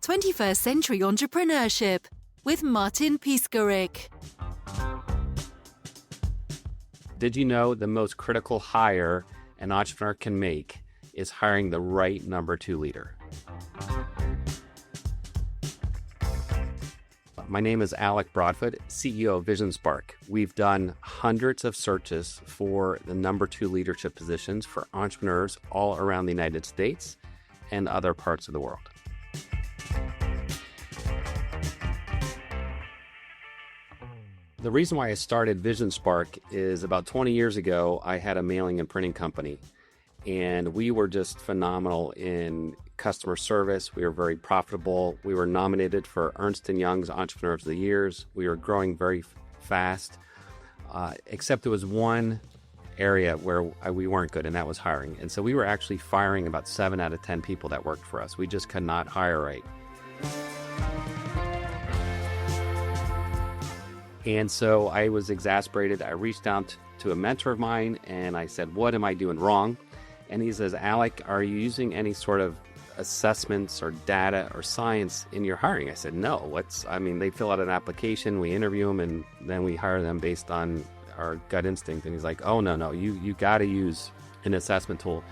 21st Century Entrepreneurship with Martin Piskarik. Did you know the most critical hire an entrepreneur can make is hiring the right number 2 leader? My name is Alec Broadfoot, CEO of VisionSpark. We've done hundreds of searches for the number 2 leadership positions for entrepreneurs all around the United States and other parts of the world. The reason why I started VisionSpark is about 20 years ago, I had a mailing and printing company, and we were just phenomenal in customer service. We were very profitable. We were nominated for Ernst & Young's Entrepreneur of the Years. We were growing very fast, except there was one area where we weren't good, and that was hiring. And so we were actually firing about 7 out of 10 people that worked for us. We just could not hire right. And so I was exasperated. I reached out to a mentor of mine and I said, what am I doing wrong? And he says, Alec, are you using any sort of assessments or data or science in your hiring? I said, no. They fill out an application, we interview them, and then we hire them based on our gut instinct. And he's like, oh, no, you got to use an assessment tool.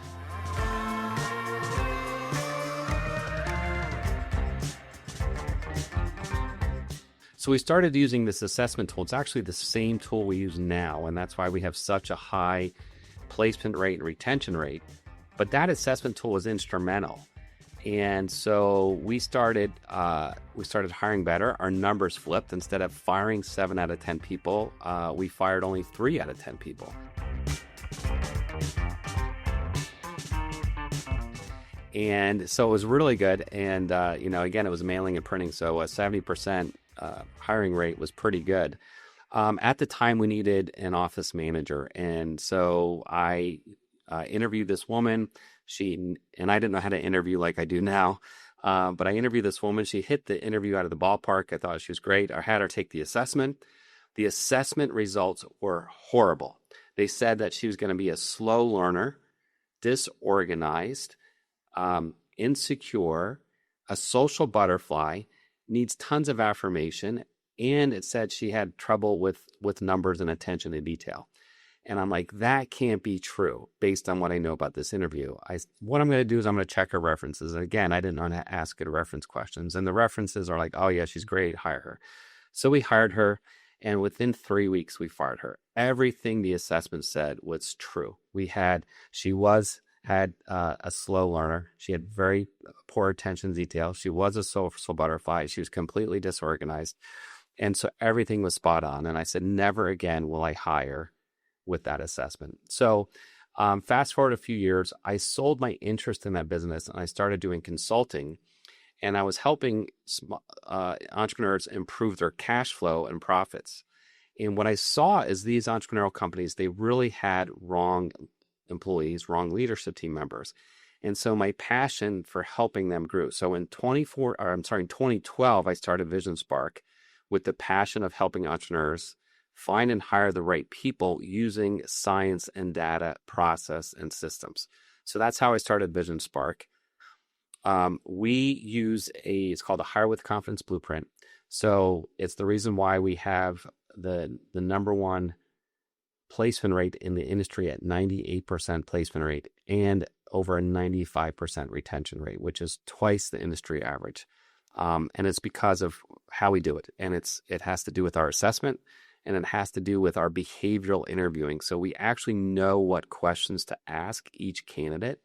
So we started using this assessment tool. It's actually the same tool we use now, and that's why we have such a high placement rate and retention rate. But that assessment tool was instrumental. And so we started hiring better. Our numbers flipped. Instead of firing 7 out of 10 people, we fired only 3 out of 10 people. And so it was really good. And, again, it was mailing and printing. So a 70% hiring rate was pretty good. At the time, we needed an office manager. And so I interviewed this woman. And I didn't know how to interview like I do now, but I interviewed this woman. She hit the interview out of the ballpark. I thought she was great. I had her take the assessment. The assessment results were horrible. They said that she was going to be a slow learner, disorganized, insecure, a social butterfly, needs tons of affirmation, and it said she had trouble with numbers and attention to detail. And I'm like, that can't be true based on what I know about this interview. What I'm going to do is I'm going to check her references. And again, I didn't know how to ask good reference questions. And the references are like, oh yeah, she's great, hire her. So we hired her, and within 3 weeks, we fired her. Everything the assessment said was true. She had a slow learner. She had very poor attention to detail. She was a social butterfly. She was completely disorganized. And so everything was spot on. And I said, never again will I hire with that assessment. So fast forward a few years, I sold my interest in that business and I started doing consulting. And I was helping entrepreneurs improve their cash flow and profits. And what I saw is these entrepreneurial companies, they really had wrong employees, wrong leadership team members. And so my passion for helping them grew. So in 2012, I started VisionSpark with the passion of helping entrepreneurs find and hire the right people using science and data, process, and systems. So that's how I started VisionSpark. We use it's called a Hire with Confidence Blueprint. So it's the reason why we have the number 1 placement rate in the industry at 98% placement rate and over a 95% retention rate, which is twice the industry average. And it's because of how we do it. And it has to do with our assessment, and it has to do with our behavioral interviewing. So we actually know what questions to ask each candidate,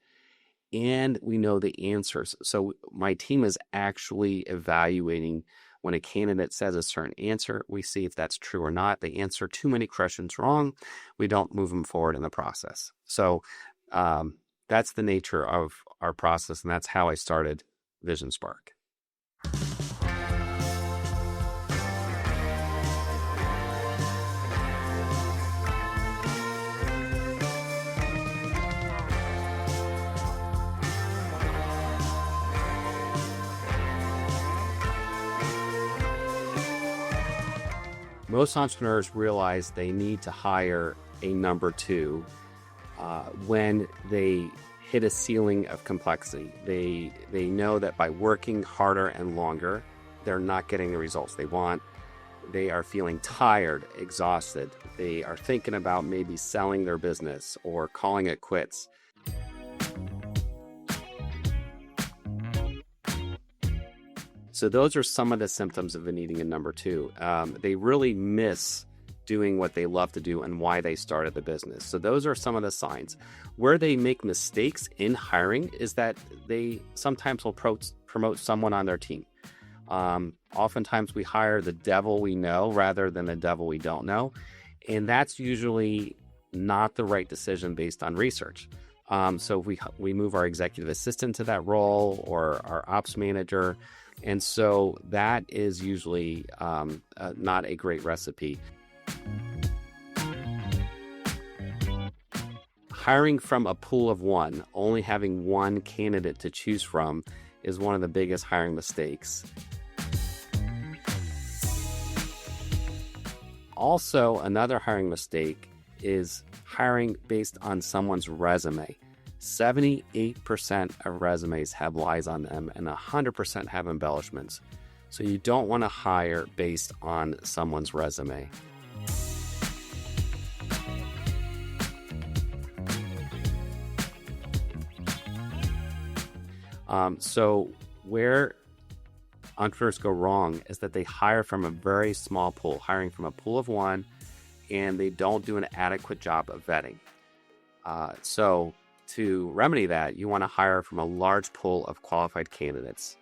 and we know the answers. So my team is actually evaluating when a candidate says a certain answer, we see if that's true or not. They answer too many questions wrong, we don't move them forward in the process. So that's the nature of our process, and that's how I started VisionSpark. Most entrepreneurs realize they need to hire a number 2 when they hit a ceiling of complexity. They know that by working harder and longer, they're not getting the results they want. They are feeling tired, exhausted. They are thinking about maybe selling their business or calling it quits. So those are some of the symptoms of needing a number two. They really miss doing what they love to do and why they started the business. So those are some of the signs. Where they make mistakes in hiring is that they sometimes will promote someone on their team. Oftentimes we hire the devil we know rather than the devil we don't know. And that's usually not the right decision based on research. So if we move our executive assistant to that role or our ops manager. And so that is usually not a great recipe. Hiring from a pool of one, only having one candidate to choose from, is one of the biggest hiring mistakes. Also, another hiring mistake is hiring based on someone's resume. 78% of resumes have lies on them and 100% have embellishments. So you don't want to hire based on someone's resume. So where entrepreneurs go wrong is that they hire from a very small pool, hiring from a pool of one, and they don't do an adequate job of vetting. So to remedy that, you want to hire from a large pool of qualified candidates,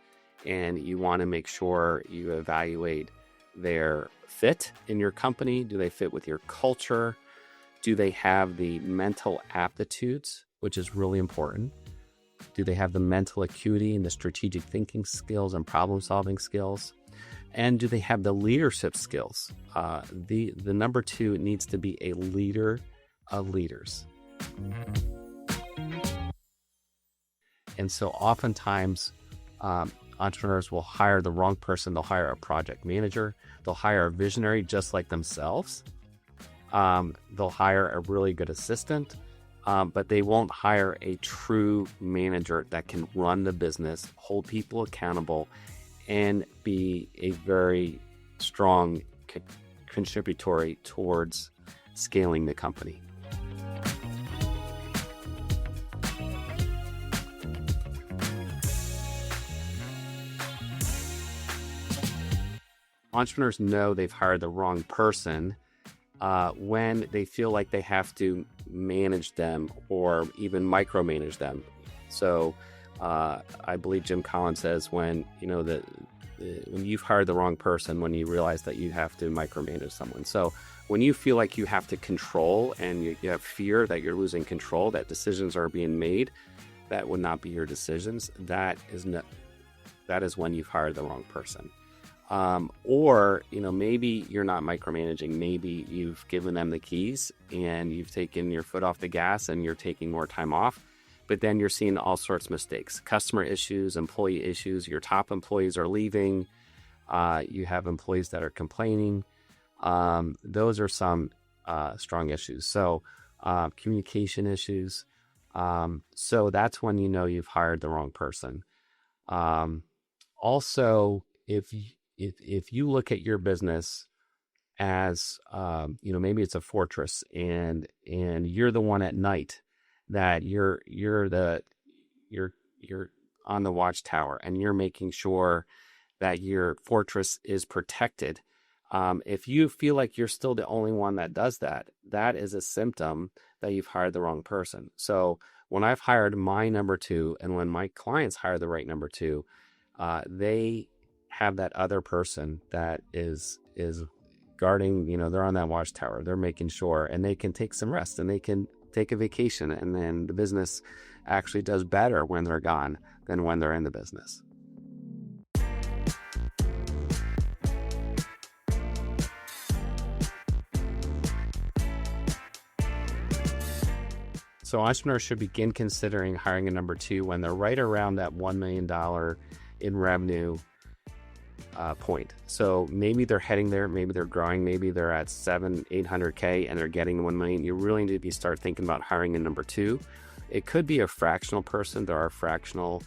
and you want to make sure you evaluate their fit in your company. Do they fit with your culture? Do they have the mental aptitudes, which is really important? Do they have the mental acuity and the strategic thinking skills and problem-solving skills? And do they have the leadership skills? The number two needs to be a leader of leaders. And so oftentimes, entrepreneurs will hire the wrong person. They'll hire a project manager. They'll hire a visionary just like themselves. They'll hire a really good assistant. But they won't hire a true manager that can run the business, hold people accountable, and be a very strong contributory towards scaling the company. Entrepreneurs know they've hired the wrong person when they feel like they have to manage them or even micromanage them. So I believe Jim Collins says when you've hired the wrong person, when you realize that you have to micromanage someone. So when you feel like you have to control and you have fear that you're losing control, that decisions are being made that would not be your decisions, that is when you've hired the wrong person. Or maybe you're not micromanaging. Maybe you've given them the keys and you've taken your foot off the gas and you're taking more time off, but then you're seeing all sorts of mistakes, customer issues, employee issues. Your top employees are leaving. You have employees that are complaining. Those are some strong issues. So communication issues. So that's when you've hired the wrong person. Also, if you look at your business as maybe it's a fortress and you're the one at night that you're on the watchtower and you're making sure that your fortress is protected. If you feel like you're still the only one that does that, that is a symptom that you've hired the wrong person. So when I've hired my number two and when my clients hire the right number two, they have that other person that is guarding, they're on that watchtower, they're making sure, and they can take some rest and they can take a vacation, and then the business actually does better when they're gone than when they're in the business. So entrepreneurs should begin considering hiring a number two when they're right around that $1 million in revenue point. So maybe they're heading there, maybe they're growing, maybe they're at 700-800K and they're getting 1 million. You really need to start thinking about hiring a number two. It could be a fractional person. There are fractional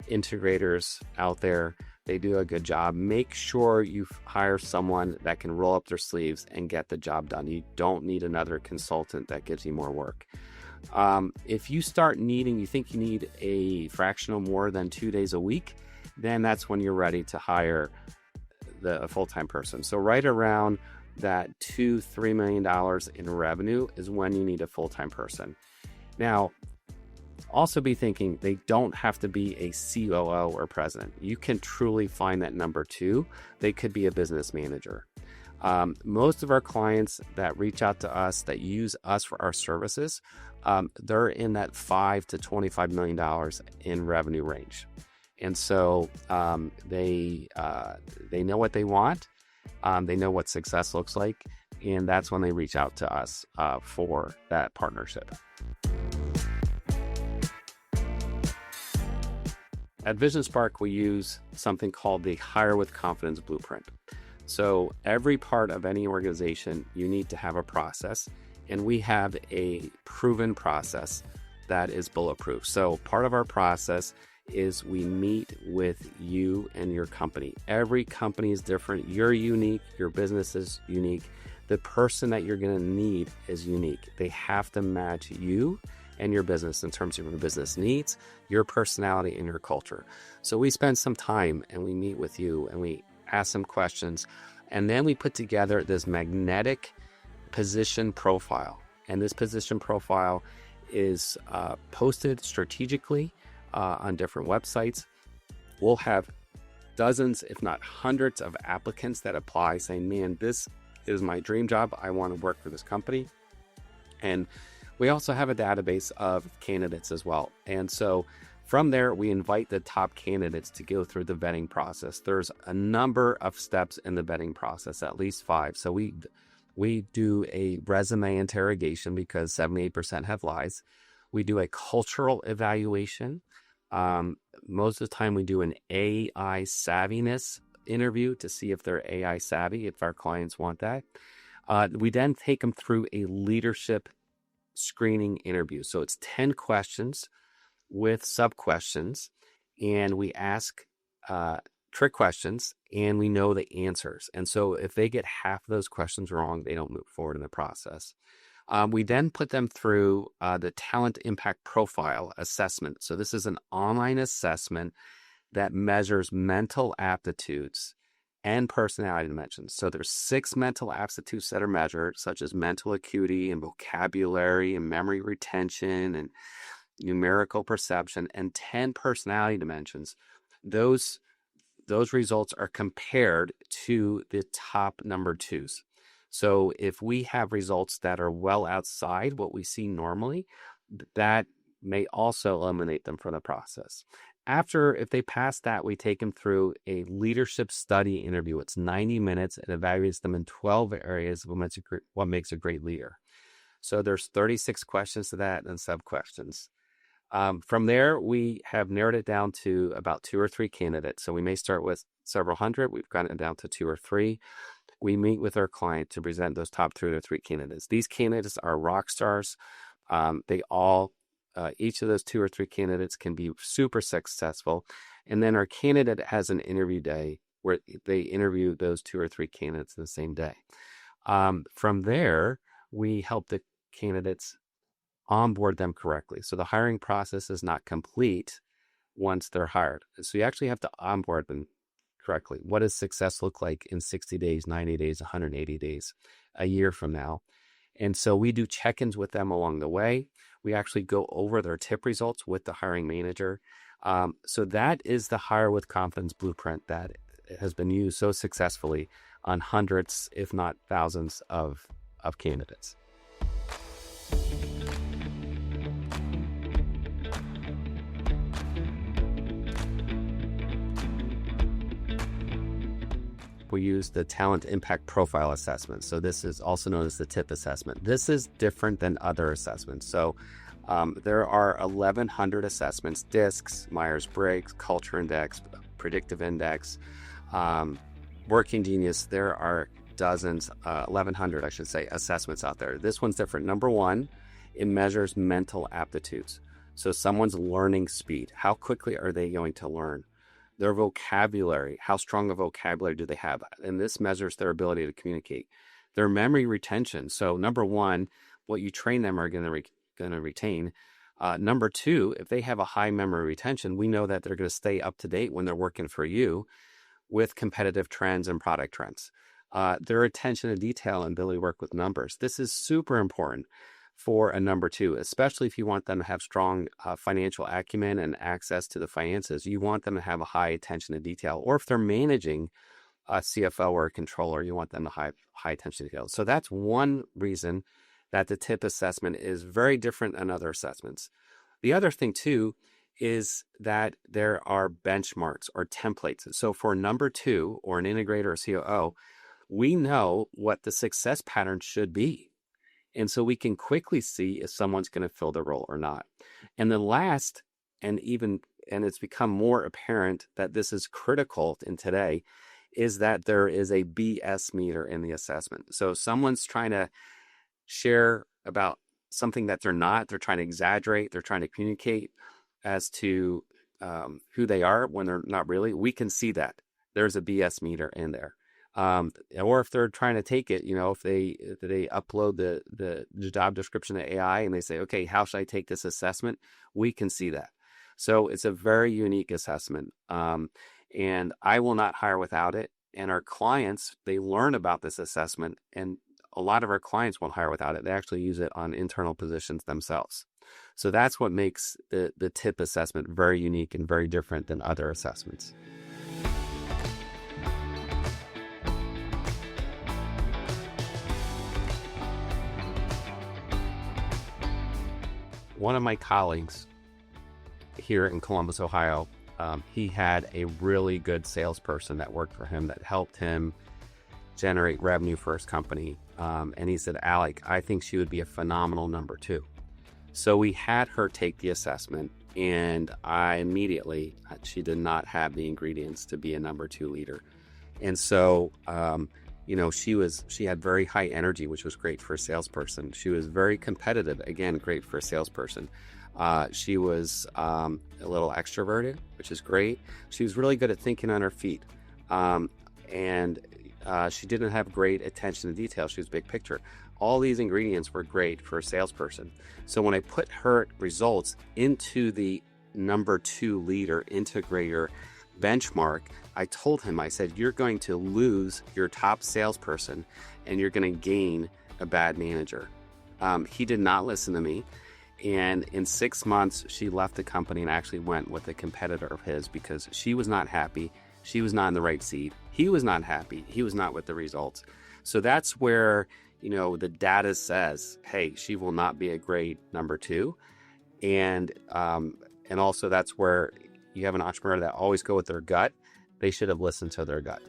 integrators out there. They do a good job. Make sure you hire someone that can roll up their sleeves and get the job done. You don't need another consultant that gives you more work. If you start needing, you think you need a fractional more than 2 days a week, then that's when you're ready to hire a full-time person. So right around that $2-3 million in revenue is when you need a full-time person. Now, also be thinking they don't have to be a COO or president. You can truly find that number two. They could be a business manager. Most of our clients that reach out to us, that use us for our services, they're in that $5 to $25 million in revenue range. And so they know what they want. They know what success looks like. And that's when they reach out to us for that partnership. At VisionSpark, we use something called the Hire with Confidence Blueprint. So every part of any organization, you need to have a process, and we have a proven process that is bulletproof. So part of our process is we meet with you and your company. Every company is different. You're unique. Your business is unique. The person that you're going to need is unique. They have to match you and your business in terms of your business needs, your personality, and your culture. So we spend some time and we meet with you and we ask some questions, and then we put together this magnetic position profile. And this position profile is posted strategically on different websites. We'll have dozens, if not hundreds, of applicants that apply saying, man, this is my dream job. I want to work for this company. And we also have a database of candidates as well. And so from there, we invite the top candidates to go through the vetting process. There's a number of steps in the vetting process, at least 5. So we do a resume interrogation because 78% have lies. We do a cultural evaluation. Most of the time we do an AI savviness interview to see if they're AI savvy, if our clients want that. We then take them through a leadership screening interview. So it's 10 questions with sub questions, and we ask trick questions, and we know the answers. And so if they get half of those questions wrong, they don't move forward in the process. We then put them through the talent impact profile assessment. So this is an online assessment that measures mental aptitudes and personality dimensions. So there's 6 mental aptitudes that are measured, such as mental acuity and vocabulary and memory retention and numerical perception, and 10 personality dimensions. Those results are compared to the top number 2s. So if we have results that are well outside what we see normally, that may also eliminate them from the process. If they pass that, we take them through a leadership study interview. It's 90 minutes. It evaluates them in 12 areas of what makes a great leader. So there's 36 questions to that and sub-questions. From there, we have narrowed it down to about 2 or 3 candidates. So we may start with several hundred. We've gotten it down to 2 or 3. We meet with our client to present those top 2 or 3 candidates. These candidates are rock stars. Each of those 2 or 3 candidates can be super successful. And then our candidate has an interview day where they interview those 2 or 3 candidates the same day. From there, we help the candidates onboard them correctly. So the hiring process is not complete once they're hired. So you actually have to onboard them correctly. What does success look like in 60 days, 90 days, 180 days, a year from now? And so we do check-ins with them along the way. We actually go over their tip results with the hiring manager. So that is the Hire with Confidence Blueprint that has been used so successfully on hundreds, if not thousands of candidates. We use the talent impact profile assessment. So this is also known as the TIP assessment. This is different than other assessments. So there are 1,100 assessments: DISCs, Myers-Briggs, Culture Index, Predictive Index, Working Genius. There are dozens, 1,100, I should say, assessments out there. This one's different. Number 1, it measures mental aptitudes. So someone's learning speed, how quickly are they going to learn? Their vocabulary, how strong a vocabulary do they have? And this measures their ability to communicate. Their memory retention. So number one, what you train them are going to retain. Number two, if they have a high memory retention, we know that they're going to stay up to date when they're working for you with competitive trends and product trends. Their attention to detail and ability to work with numbers. This is super important for a number two, especially if you want them to have strong financial acumen and access to the finances. You want them to have a high attention to detail, or if they're managing a CFO or a controller, you want them to have high attention to detail. So that's one reason that the TIP assessment is very different than other assessments. The other thing too is that there are benchmarks or templates. So for number two or an integrator or COO, we know what the success pattern should be. And so we can quickly see if someone's going to fill the role or not. And the last, and it's become more apparent that this is critical in today, is that there is a BS meter in the assessment. So someone's trying to share about something that they're trying to exaggerate, they're trying to communicate as to who they are when they're not really. We can see that there's a BS meter in there. Or if they're trying to take it, if they upload the job description to AI and they say, okay, how should I take this assessment? We can see that. So it's a very unique assessment. And I will not hire without it. And our clients, they learn about this assessment, and a lot of our clients won't hire without it. They actually use it on internal positions themselves. So that's what makes the TIP assessment very unique and very different than other assessments. One of my colleagues here in Columbus, Ohio, he had a really good salesperson that worked for him that helped him generate revenue for his company. And he said, Alec, I think she would be a phenomenal number two. So we had her take the assessment, and she did not have the ingredients to be a number two leader. And so, she had very high energy, which was great for a salesperson. She was very competitive, again, great for a salesperson. She was a little extroverted, which is great. She was really good at thinking on her feet. And she didn't have great attention to detail. She was big picture. All these ingredients were great for a salesperson. So when I put her results into the number two leader integrator benchmark, I told him, I said, you're going to lose your top salesperson and you're going to gain a bad manager. He did not listen to me. And in 6 months, she left the company and actually went with a competitor of his because she was not happy. She was not in the right seat. He was not happy. He was not with the results. So that's where, the data says, hey, she will not be a great number two. And also that's where you have an entrepreneur that always go with their gut. They should have listened to their gut.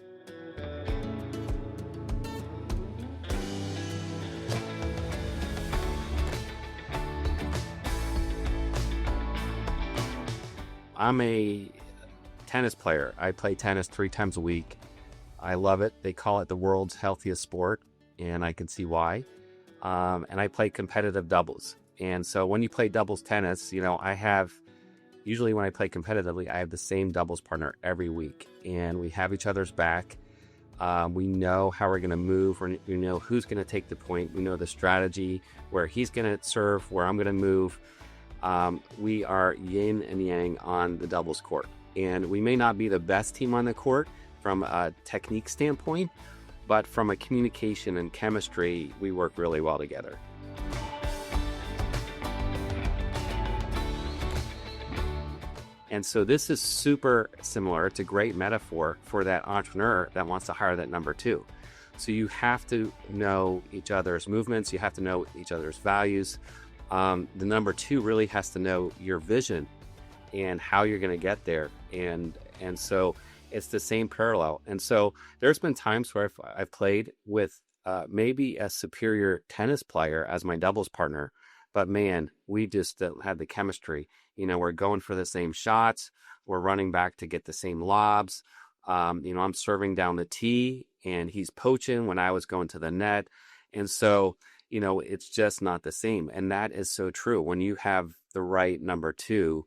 I'm a tennis player. I play tennis 3 times a week. I love it. They call it the world's healthiest sport, and I can see why. And I play competitive doubles. And so when you play doubles tennis, usually when I play competitively, I have the same doubles partner every week, and we have each other's back. We know how we're going to move. We know who's going to take the point. We know the strategy, where he's going to serve, where I'm going to move. We are yin and yang on the doubles court. And we may not be the best team on the court from a technique standpoint, but from a communication and chemistry, we work really well together. And so this is super similar. It's a great metaphor for that entrepreneur that wants to hire that number two. So you have to know each other's movements. You have to know each other's values. The number two really has to know your vision and how you're going to get there. And so it's the same parallel. And so there's been times where I've played with maybe a superior tennis player as my doubles partner, but man, we just don't have the chemistry. We're going for the same shots. We're running back to get the same lobs. I'm serving down the tee and he's poaching when I was going to the net. And so, it's just not the same. And that is so true. When you have the right number two,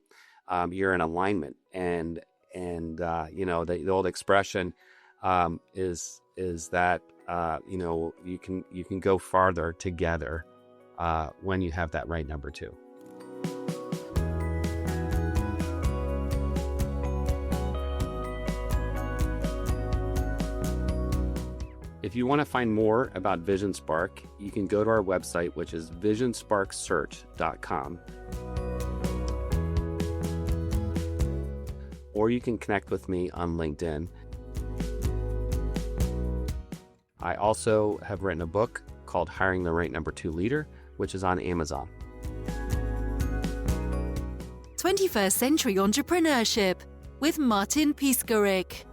you're in alignment. And the old expression is that you can go farther together when you have that right number two. If you want to find more about VisionSpark, you can go to our website, which is visionsparksearch.com. Or you can connect with me on LinkedIn. I also have written a book called Hiring the Right Number Two Leader, which is on Amazon. 21st Century Entrepreneurship with Martin Piskarik.